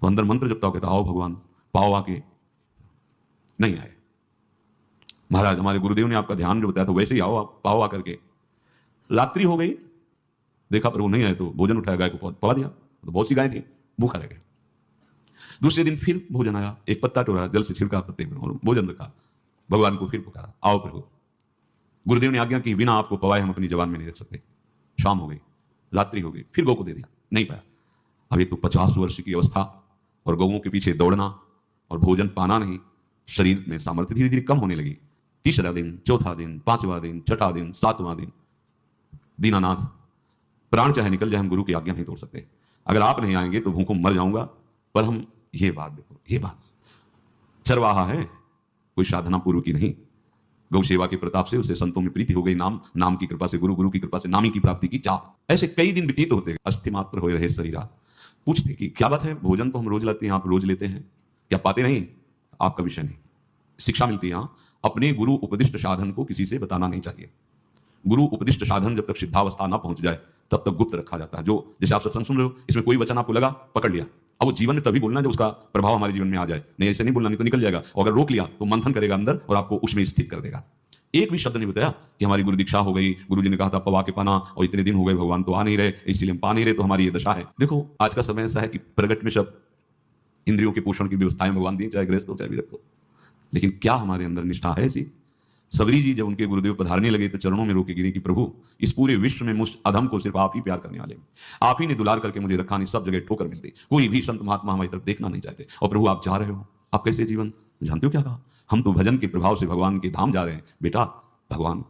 तो अंदर मंत्र जपता हो, कहता आओ भगवान पाओ आके, नहीं आए। महाराज हमारे गुरुदेव ने आपका ध्यान जो बताया तो वैसे ही आओ, आप पाओ आकर के। रात्रि हो गई, देखा प्रभु नहीं आए तो भोजन उठाया, गाय को पवा दिया, तो बहुत सी गाय थी, भूखा रह गया। दूसरे दिन फिर भोजन आया, एक पत्ता टोरा, जल से छिड़का पत्ते में और भोजन रखा, भगवान को फिर पुकारा, आओ प्रभु। गुरुदेव ने आज्ञा की बिना आपको पवाए हम अपनी जबान में नहीं रख सकते। शाम हो गई, रात्रि हो गई, फिर गौ को दे दिया, नहीं पाया। अब एक तो 50 वर्ष की अवस्था और गौओं के पीछे दौड़ना और भोजन पाना नहीं, शरीर में सामर्थ्य धीरे धीरे कम होने लगी। तीसरा दिन, चौथा दिन, पांचवा दिन, छठा दिन, सातवां दिन, दीनानाथ प्राण चाहे निकल जाए हम गुरु की आज्ञा नहीं तोड़ सकते, अगर आप नहीं आएंगे तो भूखों मर जाऊंगा। पर हम ये बात देखो, ये बात चरवाहा है, कोई साधना पूर्व की नहीं, गौ सेवा के प्रताप से उसे संतों में प्रीति हो गई, नाम की कृपा से, गुरु की कृपा से नामी की प्राप्ति की चाह। ऐसे कई दिन व्यतीत होते, अस्थि मात्र हो रहे शरीरा। पूछते कि क्या बात है, भोजन तो हम रोज लाते हैं, आप रोज लेते हैं, क्या पाते नहीं? आपका विषय नहीं। शिक्षा मिलती है अपने गुरु उपदिष्ट साधन को किसी से बताना नहीं चाहिए। गुरु उपदिष्ट साधन जब तक सिद्धावस्था ना पहुंच जाए तब तक गुप्त रखा जाता है। जो जैसे आप सत्संग सुन रहे हो, इसमें कोई वचन आपको लगा, पकड़ लिया, अब वो जीवन में तभी बोलना जब उसका प्रभाव हमारे जीवन में आ जाए, नहीं ऐसे नहीं बोलना, नहीं तो निकल जाएगा। और अगर रोक लिया तो मंथन करेगा अंदर और आपको उसमें स्थित कर देगा। एक भी शब्द नहीं बताया कि हमारी गुरु दीक्षा हो गई, गुरु जी ने कहा था पवा के पाना, और इतने दिन हो गए भगवान तो आ नहीं रहे, इसलिए हम पा नहीं रहे, तो हमारी ये दशा है। देखो आज का समय ऐसा है कि प्रगट में सब इंद्रियों के पोषण की व्यवस्थाएं भगवान दी, चाहे गृहस्थ हो चाहे विरक्त हो, लेकिन क्या हमारे अंदर निष्ठा है ऐसी? सबरी जी जब उनके गुरुदेव पधारने लगे तो चरणों में रोके गिरी कि प्रभु इस पूरे विश्व में मुझ अधम को सिर्फ आप ही प्यार करने वाले हैं, आप ही ने दुलार करके मुझे रखा, नहीं सब जगह ठोकर मिलती, कोई भी संत महात्मा हमारी तरफ देखना नहीं चाहते, और प्रभु आप जा रहे हो, आप कैसे जीवन जानते हो? क्या कहा? हम तो भजन के प्रभाव से भगवान के धाम जा रहे हैं। बेटा भगवान